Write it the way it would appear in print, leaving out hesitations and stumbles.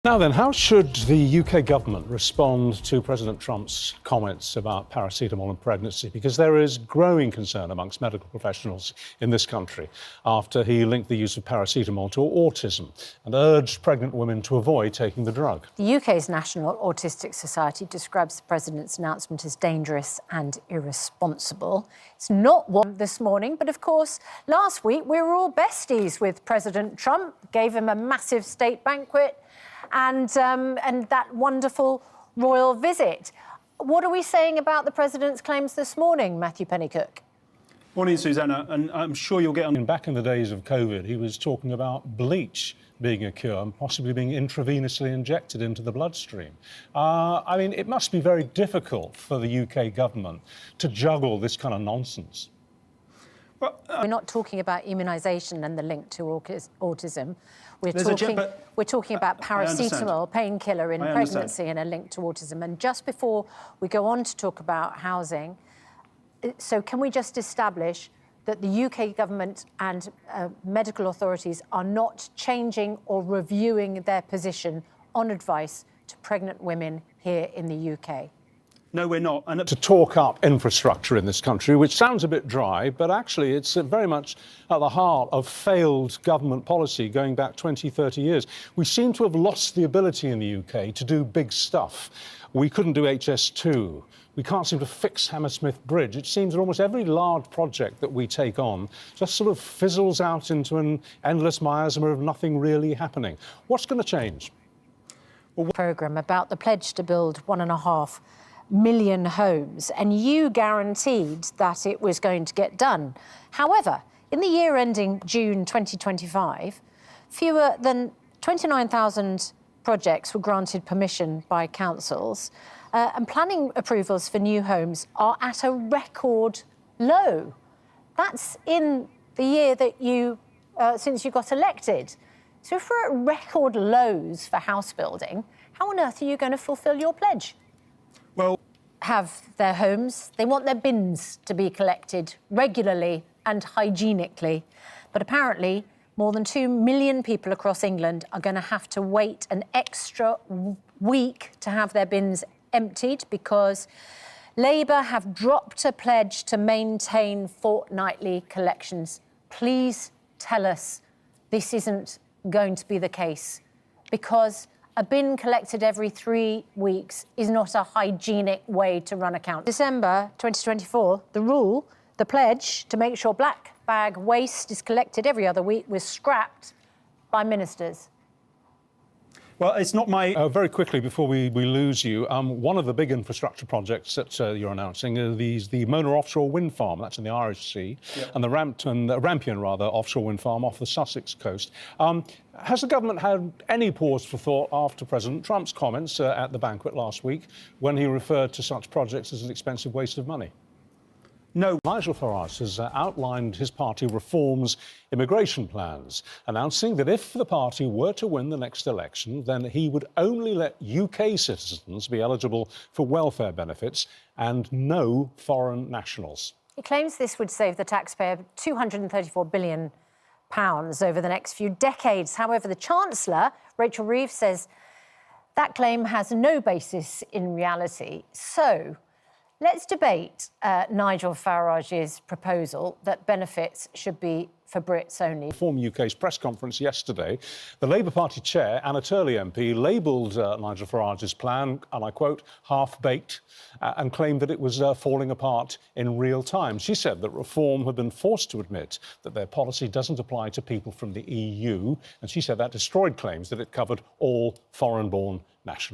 Now then, how should the UK government respond to President Trump's comments about paracetamol and pregnancy? Because there is growing concern amongst medical professionals in this country after he linked the use of paracetamol to autism and urged pregnant women to avoid taking the drug. The UK's National Autistic Society describes the President's announcement as dangerous and irresponsible. It's not one this morning, but of course, last week we were all besties with President Trump, gave him a massive state banquet, and that wonderful royal visit. What are we saying about the President's claims this morning, Matthew Pennycook? Morning, Susanna, and I'm sure you'll get on. Back in the days of COVID, he was talking about bleach being a cure and possibly being intravenously injected into the bloodstream. I mean, it must be very difficult for the UK government to juggle this kind of nonsense. Well, we're not talking about immunisation and the link to autism. We're talking about paracetamol, painkiller in pregnancy and a link to autism. And just before we go on to talk about housing, so can we just establish that the UK government and medical authorities are not changing or reviewing their position on advice to pregnant women here in the UK? No, we're not. And to talk up infrastructure in this country, which sounds a bit dry, but actually it's very much at the heart of failed government policy going back 20, 30 years. We seem to have lost the ability in the UK to do big stuff. We couldn't do HS2. We can't seem to fix Hammersmith Bridge. It seems that almost every large project that we take on just sort of fizzles out into an endless miasma of nothing really happening. What's going to change? Programme about the pledge to build 1.5 million homes, and you guaranteed that it was going to get done. However, in the year ending June 2025, fewer than 29,000 projects were granted permission by councils, and planning approvals for new homes are at a record low. That's in the year that you, since you got elected. So if we're at record lows for house building, how on earth are you going to fulfil your pledge? Well, have their homes. They want their bins to be collected regularly and hygienically. But apparently, more than 2 million people across England are going to have to wait an extra week to have their bins emptied because Labour have dropped a pledge to maintain fortnightly collections. Please tell us this isn't going to be the case, because a bin collected every 3 weeks is not a hygienic way to run a council. December 2024, the pledge to make sure black bag waste is collected every other week was scrapped by ministers. Well, it's not my... Very quickly, before we lose you, one of the big infrastructure projects that you're announcing are the Mona offshore wind farm, that's in the Irish Sea, and the Rampion offshore wind farm off the Sussex coast. Has the government had any pause for thought after President Trump's comments at the banquet last week when he referred to such projects as an expensive waste of money? No. Nigel Farage has outlined his party reforms immigration plans, announcing that if the party were to win the next election, then he would only let UK citizens be eligible for welfare benefits and no foreign nationals. He claims this would save the taxpayer £234 billion over the next few decades. However, the Chancellor, Rachel Reeves, says that claim has no basis in reality. So let's debate Nigel Farage's proposal that benefits should be for Brits only. Former UK's press conference yesterday, the Labour Party chair, Anna Turley MP, labelled Nigel Farage's plan, and I quote, half-baked, and claimed that it was falling apart in real time. She said that Reform had been forced to admit that their policy doesn't apply to people from the EU, and she said that destroyed claims that it covered all foreign-born nationals.